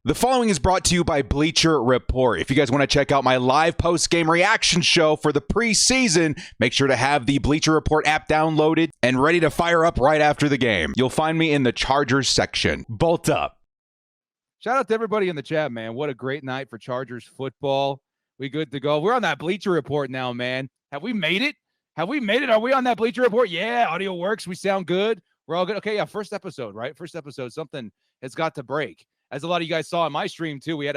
The following is brought to you by Bleacher Report. If you guys want to check out my live post-game reaction show for the preseason, make sure to have the Bleacher Report app downloaded and ready to fire up right after the game. You'll find me in the Chargers section. Bolt up. Shout out to everybody in the chat, man. What a great night for Chargers football. We good to go. We're on that Bleacher Report now, man. Have we made it? Are we on that Bleacher Report? Yeah, audio works. We sound good. We're all good. Okay, yeah, first episode, right? First episode. Something has got to break. As a lot of you guys saw in my stream, too, we had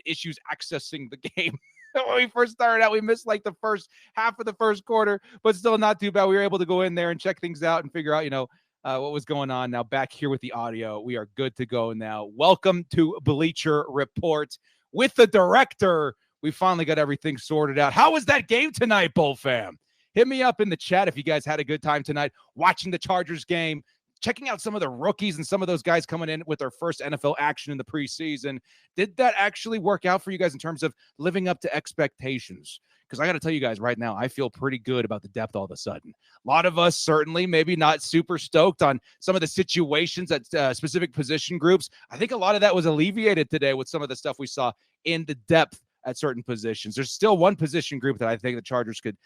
issues accessing the game. When we first started out, we missed like the first half of the first quarter, but still not too bad. We were able to go in there and check things out and figure out, what was going on. Now back here with the audio, we are good to go now. Welcome to Bleacher Report with the director. We finally got everything sorted out. How was that game tonight, Bull fam? Hit me up in the chat if you guys had a good time tonight watching the Chargers game, checking out some of the rookies and some of those guys coming in with their first NFL action in the preseason. Did that actually work out for you guys in terms of living up to expectations? Because I got to tell you guys right now, I feel pretty good about the depth all of a sudden. A lot of us certainly maybe not super stoked on some of the situations at specific position groups. I think a lot of that was alleviated today with some of the stuff we saw in the depth at certain positions. There's still one position group that I think the Chargers could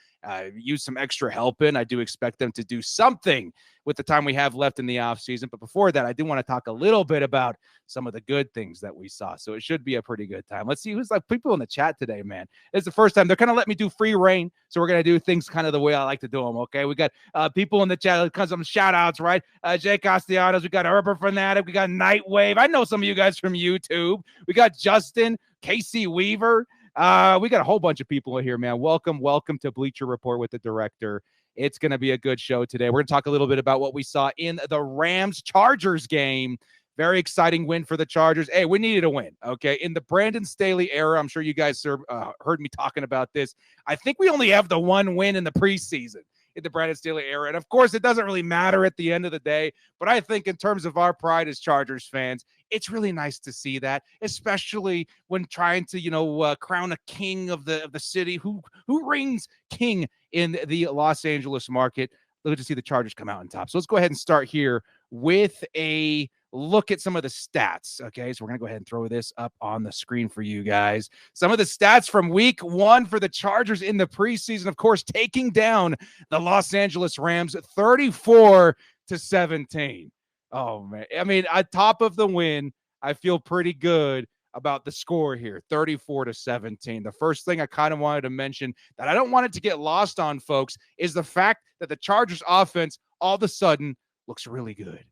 use some extra help in. I do expect them to do something with the time we have left in the offseason. But before that, I do want to talk a little bit about some of the good things that we saw. So it should be a pretty good time. Let's see who's like people in the chat today, man. It's the first time they're kind of letting me do free reign. So we're going to do things kind of the way I like to do them. Okay. We got people in the chat, some shout outs, right? Jay Castellanos, we got Urban Fanatic, we got Nightwave. I know some of you guys from YouTube. We got Justin, Casey Weaver. We got a whole bunch of people in here, man. Welcome to Bleacher Report with the director. It's going to be a good show today. We're going to talk a little bit about what we saw in the Rams-Chargers game. Very exciting win for the Chargers. Hey, we needed a win, okay? In the Brandon Staley era, I'm sure you guys heard me talking about this. I think we only have the one win in the preseason in the Brandon Staley era. And, of course, it doesn't really matter at the end of the day. But I think in terms of our pride as Chargers fans, it's really nice to see that, especially when trying to, crown a king of the city who reigns king in the Los Angeles market. Good to see the Chargers come out on top. So let's go ahead and start here with a look at some of the stats. Okay, so we're going to go ahead and throw this up on the screen for you guys. Some of the stats from week one for the Chargers in the preseason, of course, taking down the Los Angeles Rams 34-17. Oh, man. I mean, at top of the win, I feel pretty good about the score here, 34-17. The first thing I kind of wanted to mention that I don't want it to get lost on, folks, is the fact that the Chargers offense all of a sudden looks really good.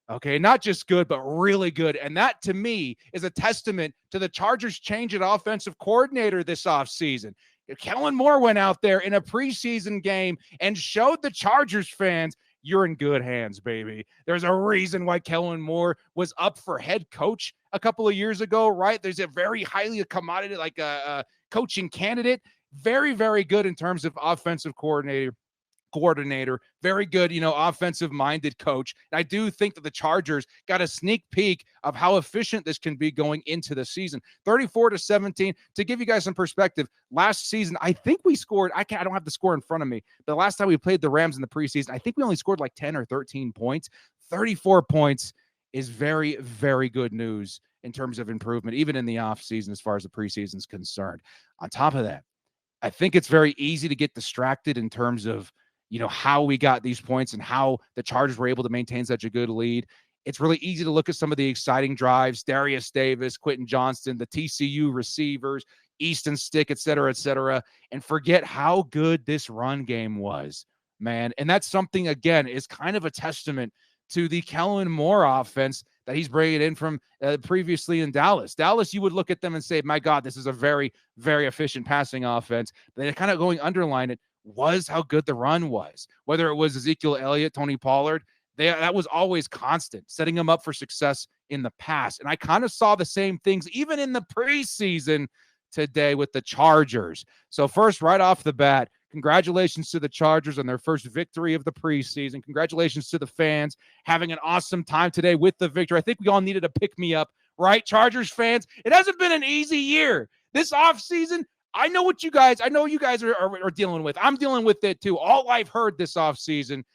Okay, not just good, but really good. And that, to me, is a testament to the Chargers' change at offensive coordinator this offseason. Kellen Moore went out there in a preseason game and showed the Chargers fans, you're in good hands, baby. There's a reason why Kellen Moore was up for head coach a couple of years ago, right? There's a very highly commodity, like a coaching candidate. Very, very good in terms of offensive coordinator, very good, offensive-minded coach. And I do think that the Chargers got a sneak peek of how efficient this can be going into the season. 34-17. To give you guys some perspective, last season, I think we scored, I don't have the score in front of me, but the last time we played the Rams in the preseason, I think we only scored like 10 or 13 points. 34 points is very, very good news in terms of improvement, even in the offseason as far as the preseason is concerned. On top of that, I think it's very easy to get distracted in terms of how we got these points and how the Chargers were able to maintain such a good lead. It's really easy to look at some of the exciting drives, Darius Davis, Quentin Johnston, the TCU receivers, Easton Stick, et cetera, and forget how good this run game was, man. And that's something, again, is kind of a testament to the Kellen Moore offense that he's bringing in from previously in Dallas. Dallas, you would look at them and say, my God, this is a very, very efficient passing offense. But they're kind of going underline it was how good the run was. Whether it was Ezekiel Elliott, Tony Pollard, that was always constant, setting them up for success in the past. And I kind of saw the same things even in the preseason today with the Chargers. So first, right off the bat, congratulations to the Chargers on their first victory of the preseason. Congratulations to the fans having an awesome time today with the victory. I think we all needed a pick-me-up, right, Chargers fans? It hasn't been an easy year. This offseason, I know you guys are dealing with. I'm dealing with it too. All I've heard this offseason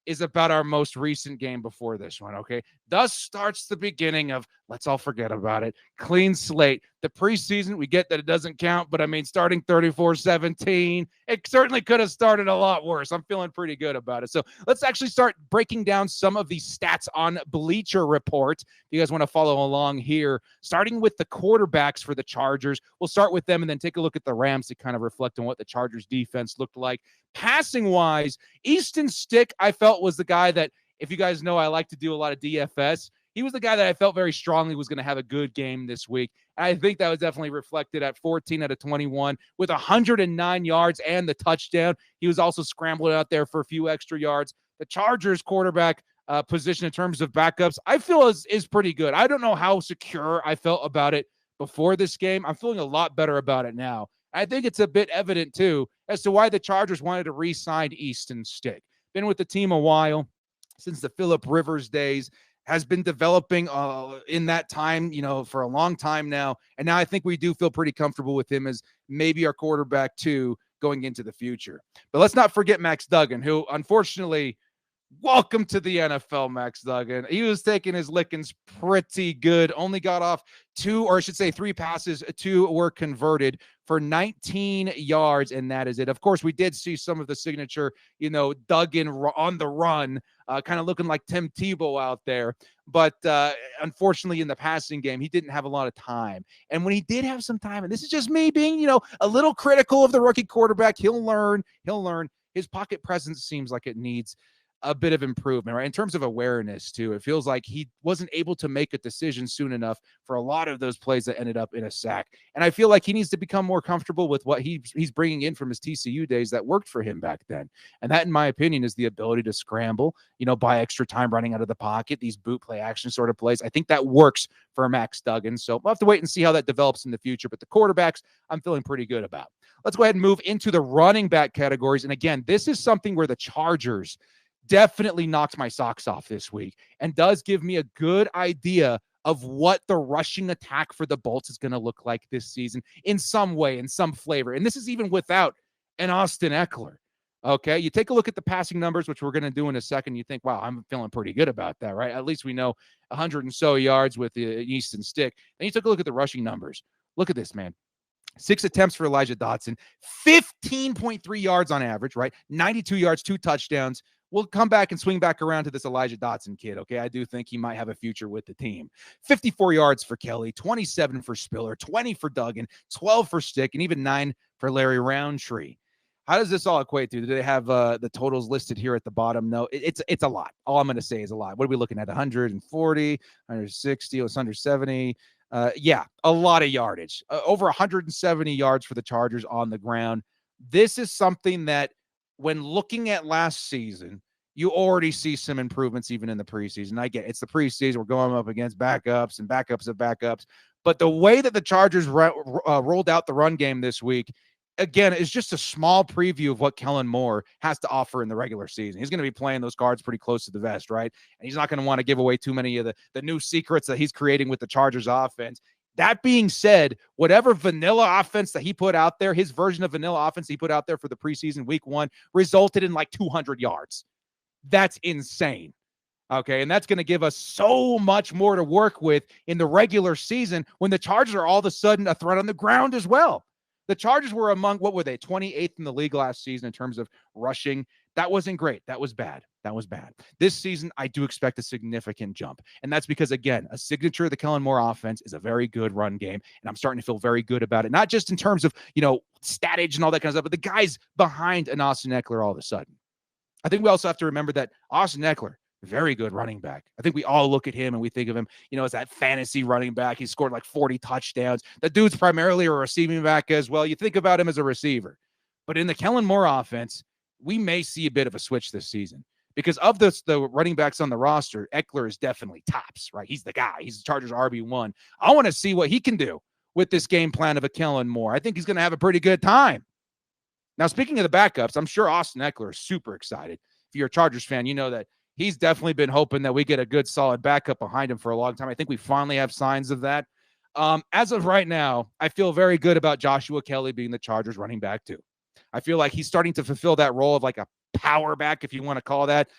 is about our most recent game before this one, okay? Thus starts the beginning of, let's all forget about it. Clean slate. The preseason, we get that it doesn't count, but I mean, starting 34-17, it certainly could have started a lot worse. I'm feeling pretty good about it. So let's actually start breaking down some of these stats on Bleacher Report. If you guys want to follow along here, starting with the quarterbacks for the Chargers. We'll start with them and then take a look at the Rams to kind of reflect on what the Chargers defense looked like. Passing wise, Easton Stick, I felt, was the guy that, if you guys know, I like to do a lot of DFS. He was the guy that I felt very strongly was going to have a good game this week. And I think that was definitely reflected at 14 out of 21 with 109 yards and the touchdown. He was also scrambling out there for a few extra yards. The Chargers quarterback position in terms of backups, I feel is pretty good. I don't know how secure I felt about it before this game. I'm feeling a lot better about it now. I think it's a bit evident, too, as to why the Chargers wanted to re-sign Easton Stick. Been with the team a while, since the Phillip Rivers days, has been developing in that time, for a long time now. And now I think we do feel pretty comfortable with him as maybe our quarterback too going into the future. But let's not forget Max Duggan, who unfortunately, welcome to the NFL, Max Duggan. He was taking his lickings pretty good. Only got off 3 passes. 2 were converted for 19 yards, and that is it. Of course, we did see some of the signature, Duggan on the run, kind of looking like Tim Tebow out there. But unfortunately, in the passing game, he didn't have a lot of time. And when he did have some time, and this is just me being, a little critical of the rookie quarterback, he'll learn. His pocket presence seems like it needs a bit of improvement, right? In terms of awareness too, it feels like he wasn't able to make a decision soon enough for a lot of those plays that ended up in a sack. And I feel like he needs to become more comfortable with what he's bringing in from his TCU days that worked for him back then. And that, in my opinion, is the ability to scramble, buy extra time running out of the pocket, these boot play action sort of plays. I think that works for Max Duggan. So we'll have to wait and see how that develops in the future. But the quarterbacks, I'm feeling pretty good about. Let's go ahead and move into the running back categories. And again, this is something where the Chargers definitely knocks my socks off this week and does give me a good idea of what the rushing attack for the Bolts is going to look like this season in some way, in some flavor. And this is even without an Austin Eckler. Okay, you take a look at the passing numbers, which we're going to do in a second. You think, wow, I'm feeling pretty good about that, right? At least we know 100 and so yards with the Easton Stick. Then you take a look at the rushing numbers. Look at this, man. 6 attempts for Elijah Dotson, 15.3 yards on average, right? 92 yards, 2 touchdowns. We'll come back and swing back around to this Elijah Dotson kid, okay? I do think he might have a future with the team. 54 yards for Kelly, 27 for Spiller, 20 for Duggan, 12 for Stick, and even 9 for Larry Roundtree. How does this all equate to? Do they have the totals listed here at the bottom? No, it's a lot. All I'm going to say is a lot. What are we looking at? 140, 160, it's under 70. Yeah, a lot of yardage. Over 170 yards for the Chargers on the ground. This is something that, when looking at last season, you already see some improvements even in the preseason. I get it's the preseason. We're going up against backups and backups of backups. But the way that the Chargers rolled out the run game this week, again, is just a small preview of what Kellen Moore has to offer in the regular season. He's going to be playing those cards pretty close to the vest, right? And he's not going to want to give away too many of the new secrets that he's creating with the Chargers offense. That being said, whatever vanilla offense that he put out there, his version of vanilla offense he put out there for the preseason week 1 resulted in like 200 yards. That's insane. Okay, and that's going to give us so much more to work with in the regular season when the Chargers are all of a sudden a threat on the ground as well. The Chargers were among, 28th in the league last season in terms of rushing. That wasn't great. That was bad. This season, I do expect a significant jump. And that's because, again, a signature of the Kellen Moore offense is a very good run game. And I'm starting to feel very good about it. Not just in terms of, statage and all that kind of stuff, but the guys behind an Austin Eckler all of a sudden. I think we also have to remember that Austin Eckler, very good running back. I think we all look at him and we think of him, as that fantasy running back. He scored like 40 touchdowns. The dude's primarily a receiving back as well. You think about him as a receiver. But in the Kellen Moore offense, we may see a bit of a switch this season. Because of the running backs on the roster, Eckler is definitely tops, right? He's the guy. He's the Chargers RB1. I want to see what he can do with this game plan of a Kellen Moore. I think he's going to have a pretty good time. Now, speaking of the backups, I'm sure Austin Eckler is super excited. If you're a Chargers fan, you know that he's definitely been hoping that we get a good, solid backup behind him for a long time. I think we finally have signs of that. As of right now, I feel very good about Joshua Kelly being the Chargers running back too. I feel like he's starting to fulfill that role of like a power back, if you want to call that.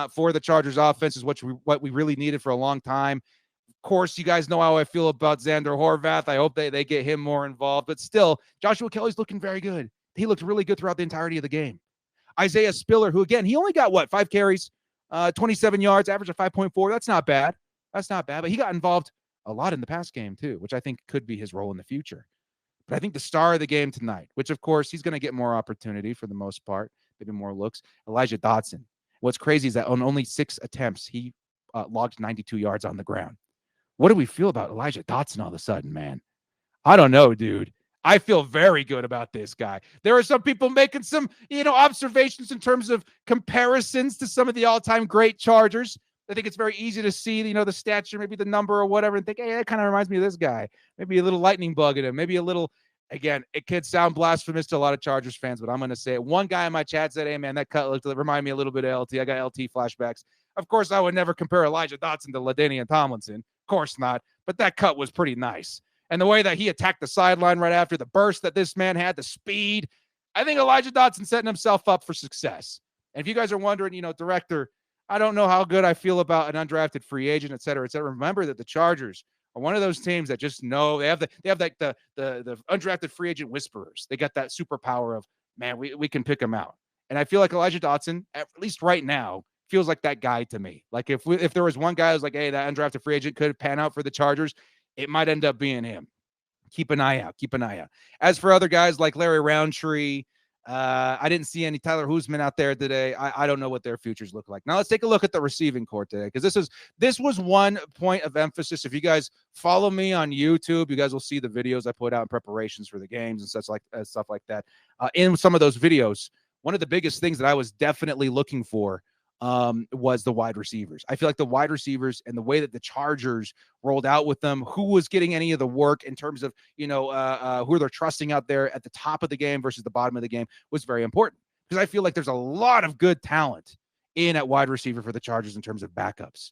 for the Chargers offense is what we really needed for a long time. Of course, you guys know how I feel about Xander Horvath. I hope they get him more involved. But still, Joshua Kelly's looking very good. He looked really good throughout the entirety of the game. Isaiah Spiller, who, again, he only got, 5 carries, 27 yards, average of 5.4. That's not bad. But he got involved a lot in the pass game, too, which I think could be his role in the future. But I think the star of the game tonight, which, of course, he's going to get more opportunity for the most part, maybe more looks, Elijah Dotson. What's crazy is that on only 6 attempts, he logged 92 yards on the ground. What do we feel about Elijah Dotson all of a sudden, man? I don't know, dude. I feel very good about this guy. There are some people making some, observations in terms of comparisons to some of the all-time great Chargers. I think it's very easy to see, the stature, maybe the number or whatever, and think, hey, that kind of reminds me of this guy. Maybe a little lightning bug in him. Maybe a little, again, it could sound blasphemous to a lot of Chargers fans, but I'm going to say it. One guy in my chat said, hey, man, that cut reminded me a little bit of LT. I got LT flashbacks. Of course, I would never compare Elijah Dotson to LaDainian Tomlinson. Of course not. But that cut was pretty nice. And the way that he attacked the sideline right after, the burst that this man had, the speed, I think Elijah Dotson setting himself up for success. And if you guys are wondering, director, I don't know how good I feel about an undrafted free agent, et cetera, et cetera. Remember that the Chargers are one of those teams that just know they have like the undrafted free agent whisperers. They got that superpower of, man, we can pick them out. And I feel like Elijah Dotson, at least right now, feels like that guy to me. Like if there was one guy who's like, hey, that undrafted free agent could pan out for the Chargers, it might end up being him. Keep an eye out. As for other guys like Larry Roundtree, I didn't see any Tyler Huseman out there today. I don't know what their futures look like. Now let's take a look at the receiving corps today, because this was one point of emphasis. If you guys follow me on YouTube, you guys will see the videos I put out in preparations for the games and stuff like that. In some of those videos, one of the biggest things that I was definitely looking for was the wide receivers. I feel like the wide receivers and the way that the Chargers rolled out with them, who was getting any of the work in terms of, who they're trusting out there at the top of the game versus the bottom of the game was very important, because I feel like there's a lot of good talent at wide receiver for the Chargers in terms of backups.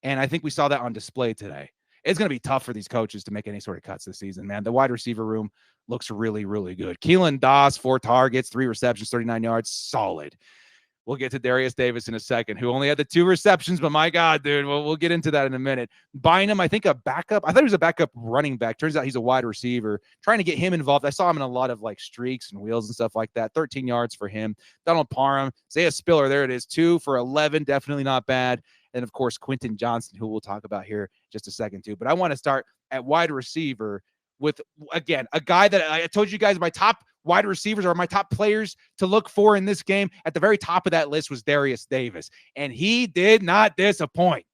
And I think we saw that on display today. It's going to be tough for these coaches to make any sort of cuts this season, man. The wide receiver room looks really, really good. Keelan Doss, 4 targets, 3 receptions, 39 yards, solid. We'll get to Darius Davis in a second, who only had the 2 receptions, but my God, dude, we'll get into that in a minute. Bynum, I think a backup. I thought he was a backup running back. Turns out he's a wide receiver. Trying to get him involved. I saw him in a lot of streaks and wheels and stuff like that. 13 yards for him. Donald Parham, Isaiah Spiller, there it is, 2 for 11. Definitely not bad. And, of course, Quentin Johnson, who we'll talk about here in just a second, too. But I want to start at wide receiver with, again, a guy that I told you guys my top wide receivers are my top players to look for in this game. At the very top of that list was Darius Davis, and he did not disappoint.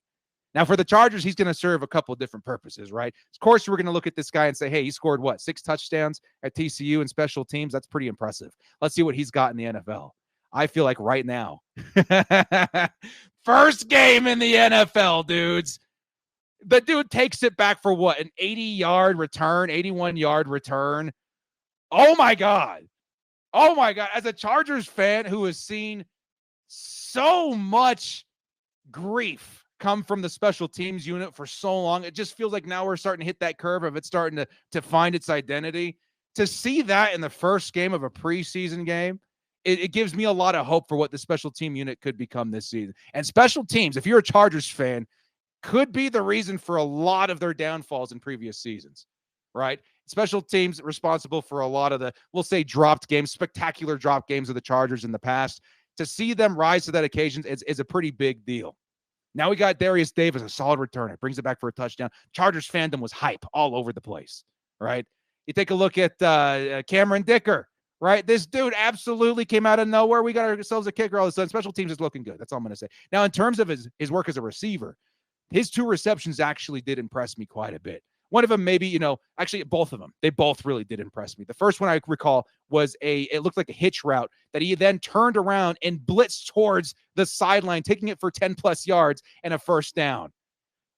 Now, for the Chargers, he's going to serve a couple of different purposes, right? Of course, we're going to look at this guy and say, hey, he scored 6 touchdowns at TCU in special teams. That's pretty impressive. Let's see what he's got in the NFL. I feel like right now, first game in the NFL, dudes. The dude takes it back for an 80-yard return, 81-yard return. Oh, my God. As a Chargers fan who has seen so much grief come from the special teams unit for so long, it just feels like now we're starting to hit that curve of it starting to find its identity. To see that in the first game of a preseason game, it gives me a lot of hope for what the special team unit could become this season. And special teams, if you're a Chargers fan, could be the reason for a lot of their downfalls in previous seasons, right? Special teams responsible for a lot of the, we'll say, dropped games, spectacular drop games of the Chargers in the past. To see them rise to that occasion is a pretty big deal. Now we got Darius Davis, a solid returner, brings it back for a touchdown. Chargers fandom was hype all over the place, right? You take a look at Cameron Dicker, right? This dude absolutely came out of nowhere. We got ourselves a kicker all of a sudden. Special teams is looking good. That's all I'm going to say. Now, in terms of his work as a receiver, his 2 receptions actually did impress me quite a bit. One of them, maybe, actually both of them, they both really did impress me. The first one I recall was it looked like a hitch route that he then turned around and blitzed towards the sideline, taking it for 10 plus yards and a first down.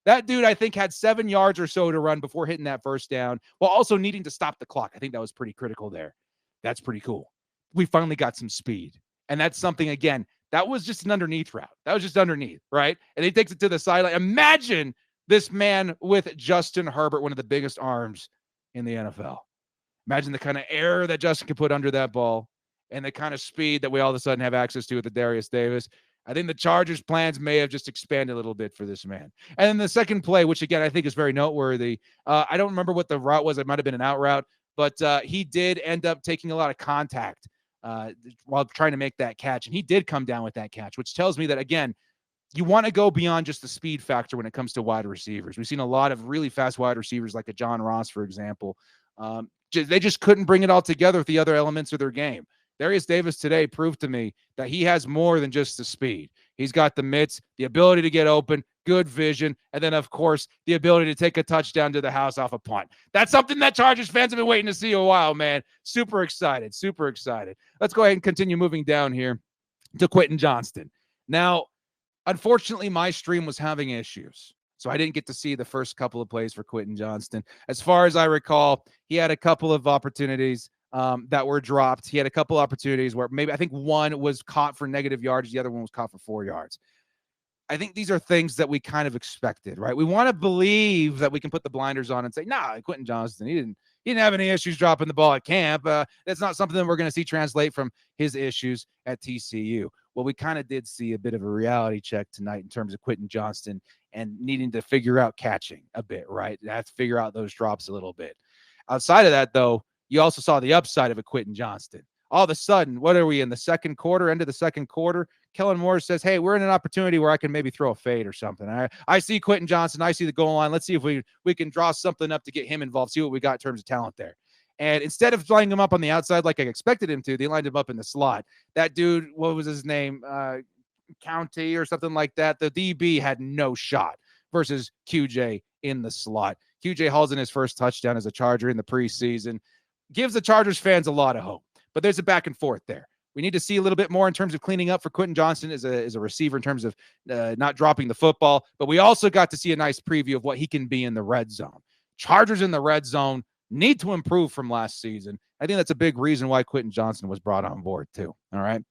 That dude, I think, had 7 yards or so to run before hitting that first down, while also needing to stop the clock. I think that was pretty critical there. That's pretty cool. We finally got some speed. And that's something, again, that was just an underneath route. That was just underneath, right? And he takes it to the sideline. Imagine this man with Justin Herbert, one of the biggest arms in the NFL. Imagine the kind of air that Justin can put under that ball and the kind of speed that we all of a sudden have access to with the Darius Davis. I think the Chargers' plans may have just expanded a little bit for this man. And then the second play, which again I think is very noteworthy. I don't remember what the route was. It might have been an out route, but he did end up taking a lot of contact while trying to make that catch, and he did come down with that catch, which tells me that again, you want to go beyond just the speed factor when it comes to wide receivers. We've seen a lot of really fast wide receivers, like a John Ross, for example. They just couldn't bring it all together with the other elements of their game. Darius Davis today proved to me that he has more than just the speed. He's got the mitts, the ability to get open, good vision, and then, of course, the ability to take a touchdown to the house off a punt. That's something that Chargers fans have been waiting to see a while, man. Super excited, super excited. Let's go ahead and continue moving down here to Quentin Johnston. Now, unfortunately, my stream was having issues, so I didn't get to see the first couple of plays for Quentin Johnston. As far as I recall, he had a couple of opportunities that were dropped. He had a couple opportunities where maybe I think one was caught for negative yards. The other one was caught for 4 yards. I think these are things that we kind of expected, right? We want to believe that we can put the blinders on and say, nah, Quentin Johnston, he didn't have any issues dropping the ball at camp. That's not something that we're going to see translate from his issues at TCU. Well, we kind of did see a bit of a reality check tonight in terms of Quentin Johnston and needing to figure out catching a bit, right? You have to figure out those drops a little bit. Outside of that, though, you also saw the upside of a Quentin Johnston. All of a sudden, what are we in the second quarter, end of the second quarter? Kellen Moore says, hey, we're in an opportunity where I can maybe throw a fade or something. I see Quentin Johnston. I see the goal line. Let's see if we can draw something up to get him involved, see what we got in terms of talent there. And instead of lining him up on the outside like I expected him to, they lined him up in the slot. That dude, what was his name? County or something like that. The DB had no shot versus QJ in the slot. QJ hauls in his first touchdown as a Charger in the preseason. Gives the Chargers fans a lot of hope. But there's a back and forth there. We need to see a little bit more in terms of cleaning up for Quentin Johnston as a receiver in terms of not dropping the football. But we also got to see a nice preview of what he can be in the red zone. Chargers in the red zone need to improve from last season. I think that's a big reason why Quentin Johnston was brought on board too. All right.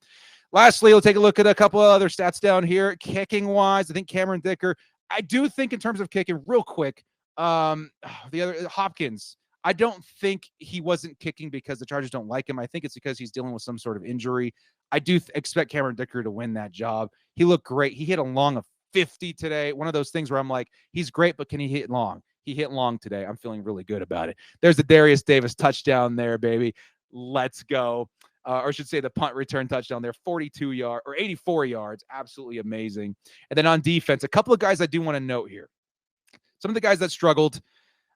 Lastly, we'll take a look at a couple of other stats down here. Kicking-wise, I think Cameron Dicker. I do think in terms of kicking, real quick, the other Hopkins, I don't think he wasn't kicking because the Chargers don't like him. I think it's because he's dealing with some sort of injury. I do expect Cameron Dicker to win that job. He looked great. He hit a long of 50 today. One of those things where I'm like, he's great, but can he hit long? He hit long today. I'm feeling really good about it. There's the Darius Davis touchdown there, baby. Let's go. Or I should say the punt return touchdown there, 42 yards or 84 yards. Absolutely amazing. And then on defense, a couple of guys I do want to note here. Some of the guys that struggled,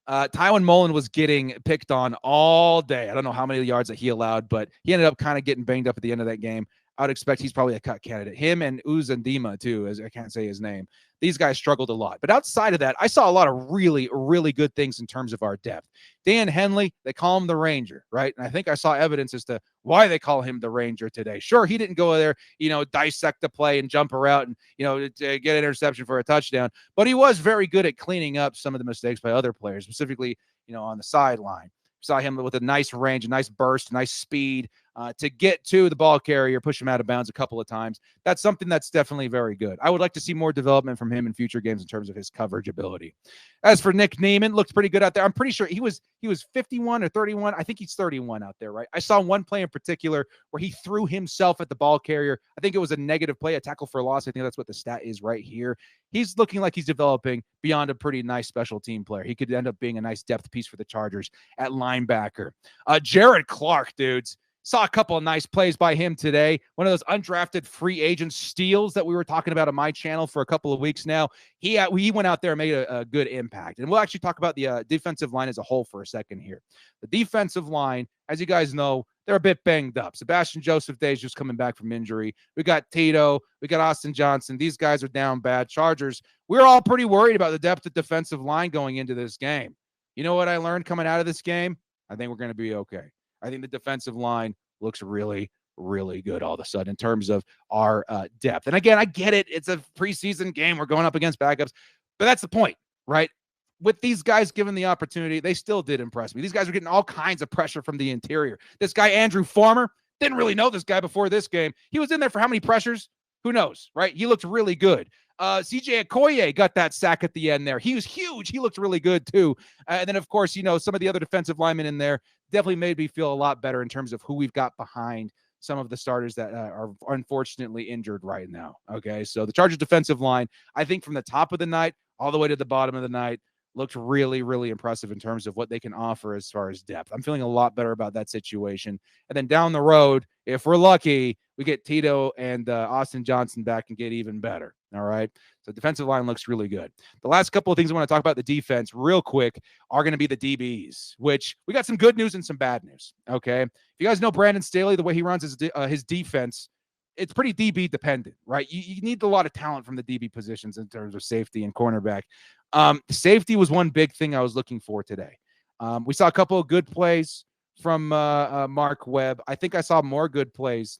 Tywan Mullen was getting picked on all day. I don't know how many yards that he allowed, but he ended up kind of getting banged up at the end of that game. I would expect he's probably a cut candidate. Him and Uzandima, too, as I can't say his name. These guys struggled a lot. But outside of that, I saw a lot of really, really good things in terms of our depth. Dan Henley, they call him the Ranger, right? And I think I saw evidence as to why they call him the Ranger today. Sure, he didn't go there, dissect the play and jump around and, to get an interception for a touchdown. But he was very good at cleaning up some of the mistakes by other players, specifically, on the sideline. Saw him with a nice range, a nice burst, nice speed to get to the ball carrier, push him out of bounds a couple of times. That's something that's definitely very good. I would like to see more development from him in future games in terms of his coverage ability. As for Nick Neiman, looked pretty good out there. I'm pretty sure he was 51 or 31. I think he's 31 out there, right? I saw one play in particular where he threw himself at the ball carrier. I think it was a negative play, a tackle for loss. I think that's what the stat is right here. He's looking like he's developing beyond a pretty nice special team player. He could end up being a nice depth piece for the Chargers at linebacker. Jared Clark, dudes. Saw a couple of nice plays by him today. One of those undrafted free agent steals that we were talking about on my channel for a couple of weeks now. He went out there and made a good impact. And we'll actually talk about the defensive line as a whole for a second here. The defensive line, as you guys know, they're a bit banged up. Sebastian Joseph Day is just coming back from injury. We got Tito. We got Austin Johnson. These guys are down bad. Chargers, we're all pretty worried about the depth of defensive line going into this game. You know what I learned coming out of this game? I think we're going to be okay. I think the defensive line looks really, really good all of a sudden in terms of our depth. And again, I get it. It's a preseason game. We're going up against backups. But that's the point, right? With these guys given the opportunity, they still did impress me. These guys are getting all kinds of pressure from the interior. This guy, Andrew Farmer, didn't really know this guy before this game. He was in there for how many pressures? Who knows, right? He looked really good. CJ Okoye got that sack at the end there. He was huge. He looked really good too. And then, of course, some of the other defensive linemen in there definitely made me feel a lot better in terms of who we've got behind some of the starters that are unfortunately injured right now. Okay, so the Chargers defensive line, I think from the top of the night all the way to the bottom of the night, looked really, really impressive in terms of what they can offer as far as depth. I'm feeling a lot better about that situation. And then down the road, if we're lucky, we get Tito and Austin Johnson back and get even better. All right. So defensive line looks really good. The last couple of things I want to talk about the defense real quick are going to be the DBs, which we got some good news and some bad news. Okay. If you guys know Brandon Staley, the way he runs his defense, it's pretty DB dependent, right? You need a lot of talent from the DB positions in terms of safety and cornerback. Safety was one big thing I was looking for today. We saw a couple of good plays from Mark Webb. I think I saw more good plays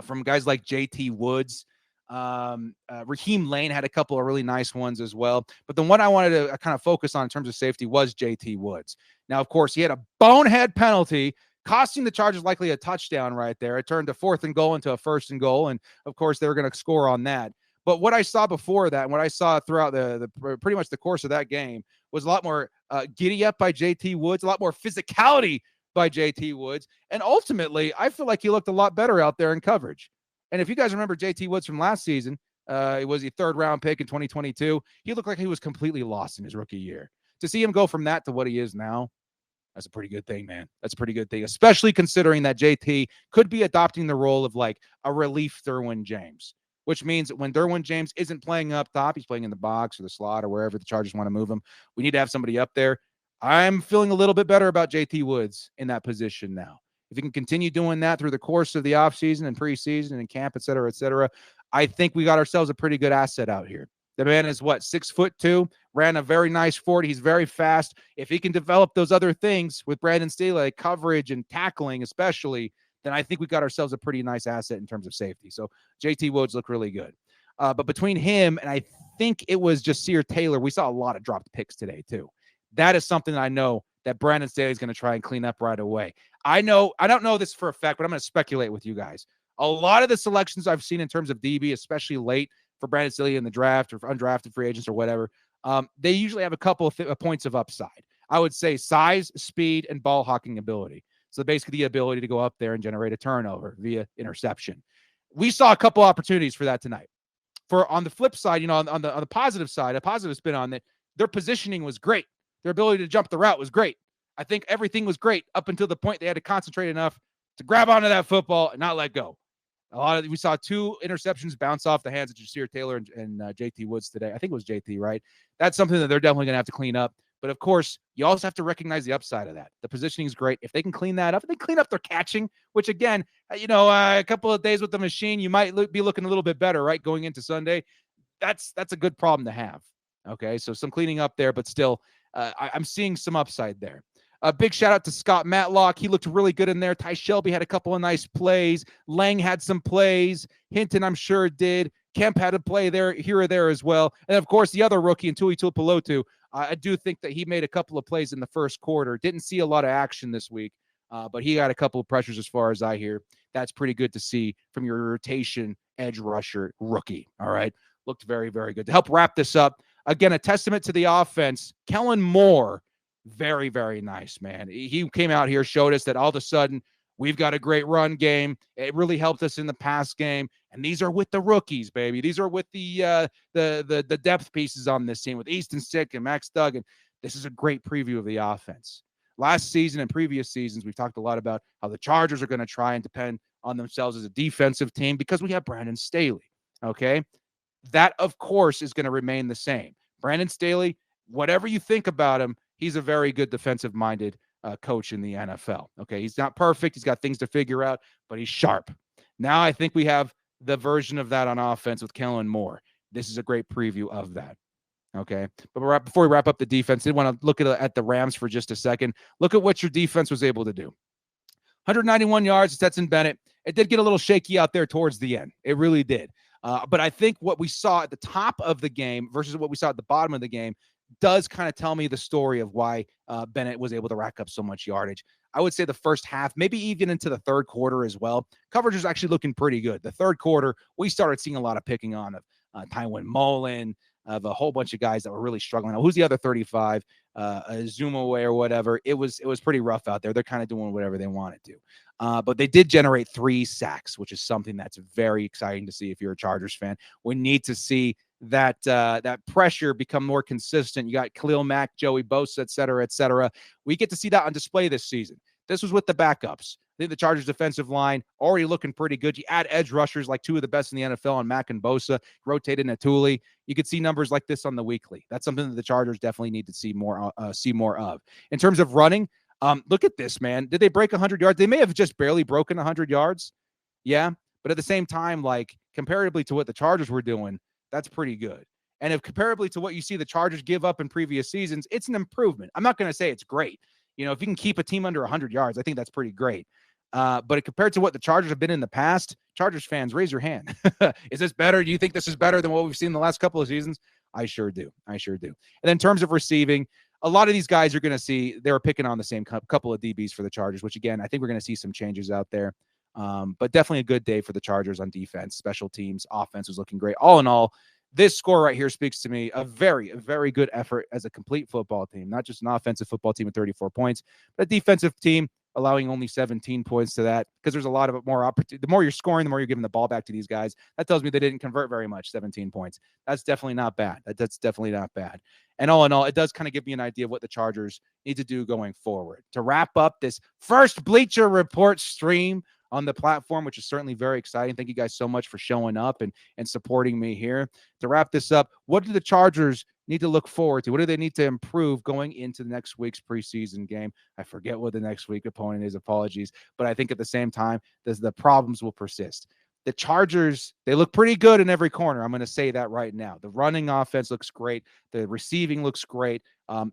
from guys like JT Woods. Raheem Lane had a couple of really nice ones as well. But the one I wanted to kind of focus on in terms of safety was JT Woods. Now, of course, he had a bonehead penalty costing the Chargers likely a touchdown right there. It turned a 4th and goal into a 1st and goal. And of course, they were going to score on that. But what I saw before that, and what I saw throughout the pretty much the course of that game, was a lot more giddy up by JT Woods, a lot more physicality by JT Woods. And ultimately, I feel like he looked a lot better out there in coverage. And if you guys remember JT Woods from last season, it was a 3rd-round pick in 2022. He looked like he was completely lost in his rookie year. To see him go from that to what he is now, that's a pretty good thing, man. That's a pretty good thing, especially considering that JT could be adopting the role of like a relief Derwin James, which means that when Derwin James isn't playing up top, he's playing in the box or the slot or wherever the Chargers want to move him. We need to have somebody up there. I'm feeling a little bit better about JT Woods in that position now. If he can continue doing that through the course of the offseason and preseason and camp, et cetera, I think we got ourselves a pretty good asset out here. The man is 6'2", ran a very nice 40. He's very fast. If he can develop those other things with Brandon Staley, like coverage and tackling especially, then I think we got ourselves a pretty nice asset in terms of safety. So JT Woods looked really good. But between him and I think it was Jasir Taylor, we saw a lot of dropped picks today too. That is something that I know that Brandon Staley is going to try and clean up right away. I don't know this for a fact, but I'm going to speculate with you guys. A lot of the selections I've seen in terms of DB, especially late for Brandon Staley in the draft or for undrafted free agents or whatever, they usually have a couple of points of upside. I would say size, speed, and ball hawking ability. So basically the ability to go up there and generate a turnover via interception. We saw a couple opportunities for that tonight. For on the flip side, on the positive side, a positive spin on that, their positioning was great. Their ability to jump the route was great. I think everything was great up until the point they had to concentrate enough to grab onto that football and not let go. We saw 2 interceptions bounce off the hands of Jasir Taylor and JT Woods today. I think it was JT, right? That's something that they're definitely going to have to clean up. But of course, you also have to recognize the upside of that. The positioning is great. If they can clean that up, if they clean up their catching, which again, a couple of days with the machine, you might be looking a little bit better, right? Going into Sunday. That's a good problem to have. Okay. So some cleaning up there, but still, I'm seeing some upside there. A big shout out to Scott Matlock. He looked really good in there. Ty Shelby had a couple of nice plays. Lang had some plays. Hinton, I'm sure, did. Kemp had a play there, here or there as well. And of course, the other rookie, Tui Tuipulotu, I do think that he made a couple of plays in the first quarter. Didn't see a lot of action this week, but he got a couple of pressures as far as I hear. That's pretty good to see from your rotation edge rusher rookie. All right. Looked very, very good. To help wrap this up, again, a testament to the offense. Kellen Moore, very, very nice, man. He came out here, showed us that all of a sudden we've got a great run game. It really helped us in the pass game. And these are with the rookies, baby. These are with the depth pieces on this team with Easton Stick and Max Duggan. This is a great preview of the offense. Last season and previous seasons, we've talked a lot about how the Chargers are going to try and depend on themselves as a defensive team because we have Brandon Staley. Okay. That, of course, is going to remain the same. Brandon Staley, whatever you think about him, he's a very good defensive-minded coach in the NFL. Okay, he's not perfect. He's got things to figure out, but he's sharp. Now I think we have the version of that on offense with Kellen Moore. This is a great preview of that. Okay, but before we wrap up the defense, I did want to look at the Rams for just a second. Look at what your defense was able to do. 191 yards, Stetson Bennett. It did get a little shaky out there towards the end. It really did. But I think what we saw at the top of the game versus what we saw at the bottom of the game does kind of tell me the story of why Bennett was able to rack up so much yardage. I would say the first half, maybe even into the third quarter as well, coverage was actually looking pretty good. The third quarter, we started seeing a lot of picking on of Tywin Mullen, of a whole bunch of guys that were really struggling. Now, who's the other 35? Zuma away or whatever. It was pretty rough out there. They're kind of doing whatever they wanted to. But they did generate 3 sacks, which is something that's very exciting to see if you're a Chargers fan. We need to see that pressure become more consistent. You got Khalil Mack, Joey Bosa, et cetera, et cetera. We get to see that on display this season. This was with the backups. I think the Chargers defensive line already looking pretty good. You add edge rushers like 2 of the best in the NFL on Mack and Bosa, rotated Natuli. You could see numbers like this on the weekly. That's something that the Chargers definitely need to see more of. In terms of running, look at this, man. Did they break 100 yards? They may have just barely broken 100 yards. Yeah. But at the same time, like comparatively to what the Chargers were doing, that's pretty good. And if comparably to what you see the Chargers give up in previous seasons, it's an improvement. I'm not going to say it's great. You know, if you can keep a team under 100 yards, I think that's pretty great. But compared to what the Chargers have been in the past, Chargers fans, raise your hand. Is this better? Do you think this is better than what we've seen in the last couple of seasons? I sure do. And then in terms of receiving, a lot of these guys you're going to see, they were picking on the same couple of DBs for the Chargers, which again, I think we're going to see some changes out there. But definitely a good day for the Chargers on defense. Special teams, offense was looking great. All in all, this score right here speaks to me a very good effort as a complete football team, not just an offensive football team with 34 points, but a defensive team allowing only 17 points to that, because there's a lot of more opportunity. The more you're scoring, the more you're giving the ball back to these guys. That tells me they didn't convert very much, 17 points. That's definitely not bad. That's definitely not bad. And all in all, it does kind of give me an idea of what the Chargers need to do going forward. To wrap up this first Bleacher Report stream on the platform, which is certainly very exciting. Thank you guys so much for showing up and supporting me here. To wrap this up, what do the Chargers need to look forward to? What do they need to improve going into the next week's preseason game? I forget what the next week opponent is. Apologies. But I think at the same time, the problems will persist. The Chargers, they look pretty good in every corner. I'm going to say that right now. The running offense looks great. The receiving looks great.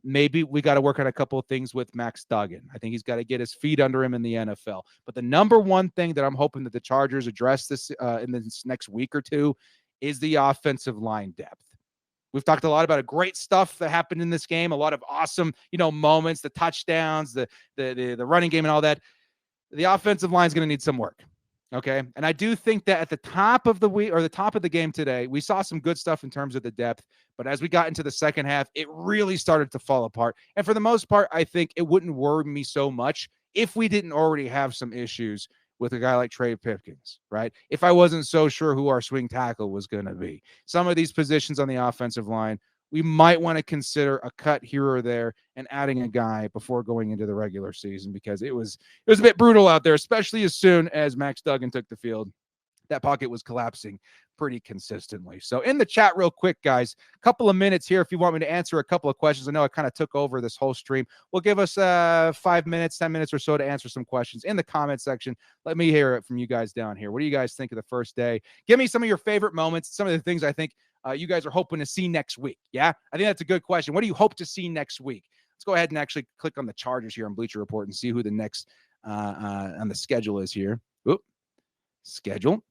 Maybe we got to work on a couple of things with Max Duggan. I think he's got to get his feet under him in the NFL. But the number one thing that I'm hoping that the Chargers address this in this next week or two is the offensive line depth. We've talked a lot about great stuff that happened in this game, a lot of awesome, moments, the touchdowns, the running game and all that. The offensive line is going to need some work. Okay. And I do think that at the top of the week or the top of the game today, we saw some good stuff in terms of the depth. But as we got into the second half, it really started to fall apart. And for the most part, I think it wouldn't worry me so much if we didn't already have some issues with a guy like Trey Pipkins, right? If I wasn't so sure who our swing tackle was going to be. Some of these positions on the offensive line, we might want to consider a cut here or there and adding a guy before going into the regular season, because it was a bit brutal out there, especially as soon as Max Duggan took the field. That pocket was collapsing pretty consistently. So in the chat real quick, guys, a couple of minutes here if you want me to answer a couple of questions. I know I kind of took over this whole stream. We'll give us 5 minutes, 10 minutes or so to answer some questions in the comment section. Let me hear it from you guys down here. What do you guys think of the first day? Give me some of your favorite moments, some of the things I think you guys are hoping to see next week. Yeah, I think that's a good question. What do you hope to see next week? Let's go ahead and actually click on the Chargers here on Bleacher Report and see who the next on the schedule is here. Oop. Schedule.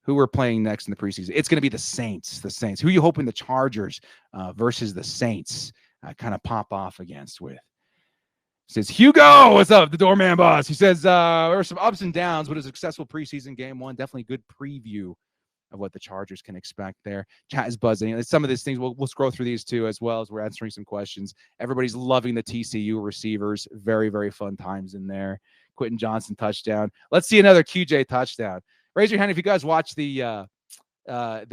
Who we're playing next in the preseason. It's going to be the Saints. The Saints. Who are you hoping the Chargers versus the Saints kind of pop off against with? Says Hugo, what's up? The doorman boss. He says there were some ups and downs, but a successful preseason game one. Definitely good preview of what the Chargers can expect there. Chat is buzzing. Some of these things, we'll scroll through these too as well as we're answering some questions. Everybody's loving the TCU receivers. Very, very fun times in there. Quentin Johnson touchdown. Let's see another QJ touchdown. Raise your hand if you guys watch the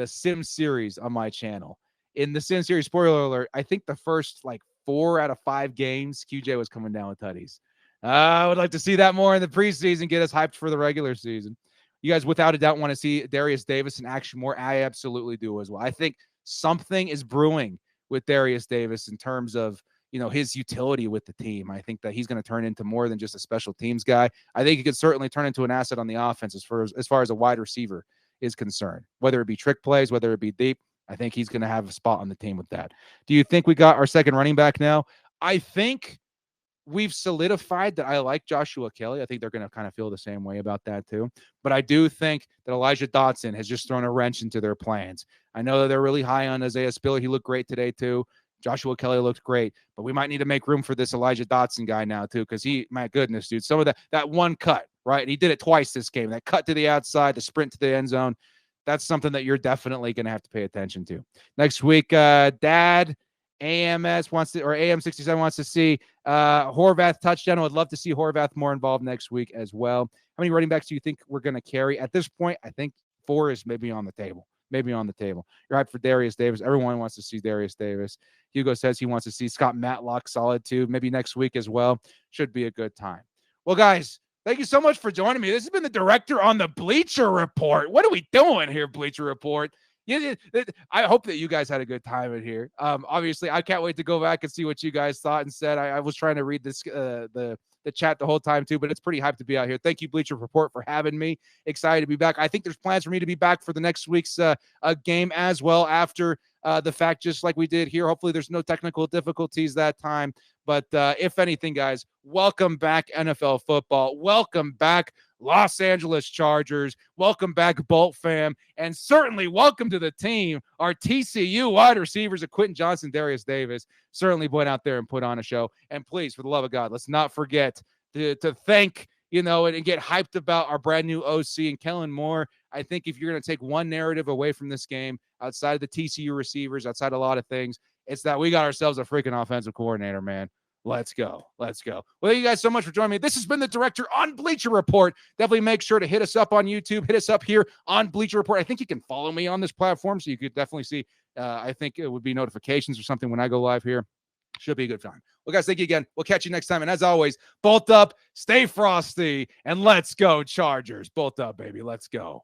Sim series on my channel. In the Sim series, spoiler alert, I think the first 4 out of 5 games, QJ was coming down with tutties. I would like to see that more in the preseason, get us hyped for the regular season. You guys, without a doubt, want to see Darius Davis in action more? I absolutely do as well. I think something is brewing with Darius Davis in terms of, his utility with the team. I think that he's going to turn into more than just a special teams guy. I think he could certainly turn into an asset on the offense as far as a wide receiver is concerned, whether it be trick plays, whether it be deep. I think he's going to have a spot on the team with that. Do you think we got our second running back now? I think we've solidified that I like Joshua Kelly. I think they're going to kind of feel the same way about that too. But I do think that Elijah Dotson has just thrown a wrench into their plans. I know that they're really high on Isaiah Spiller. He looked great today too. Joshua Kelly looked great, but we might need to make room for this Elijah Dotson guy now too, because my goodness, dude, some of that one cut, right? And he did it twice this game. That cut to the outside, the sprint to the end zone. that's something that you're definitely going to have to pay attention to. Next week, Dad AMS wants to, or AM67 wants to see Horvath touchdown. I would love to see Horvath more involved next week as well. How many running backs do you think we're going to carry? At this point, I think 4 is maybe on the table. Maybe on the table. You're hyped for Darius Davis. Everyone wants to see Darius Davis. Hugo says he wants to see Scott Matlock solid too. Maybe next week as well. Should be a good time. Well, guys, thank you so much for joining me. This has been the director on the Bleacher Report. What are we doing here, Bleacher Report? I hope that you guys had a good time in here. Obviously, I can't wait to go back and see what you guys thought and said. I was trying to read this the chat the whole time too, but it's pretty hyped to be out here. Thank you, Bleacher Report, for having me. Excited to be back. I think there's plans for me to be back for the next week's game as well after the fact, just like we did here. Hopefully there's no technical difficulties that time. But if anything, guys, welcome back NFL football. Welcome back Los Angeles Chargers. Welcome back Bolt fam. And certainly welcome to the team, our TCU wide receivers of Quentin Johnson, Darius Davis. Certainly went out there and put on a show. And please, for the love of God, let's not forget to thank, and get hyped about our brand new OC and Kellen Moore. I think if you're going to take one narrative away from this game, outside of the TCU receivers, outside a lot of things, it's that we got ourselves a freaking offensive coordinator, man. Let's go. Let's go. Well, thank you guys so much for joining me. This has been the director on Bleacher Report. Definitely make sure to hit us up on YouTube. Hit us up here on Bleacher Report. I think you can follow me on this platform, so you could definitely see, I think it would be notifications or something when I go live here. Should be a good time. Well, guys, thank you again. We'll catch you next time. And as always, bolt up, stay frosty, and let's go, Chargers. Bolt up, baby. Let's go.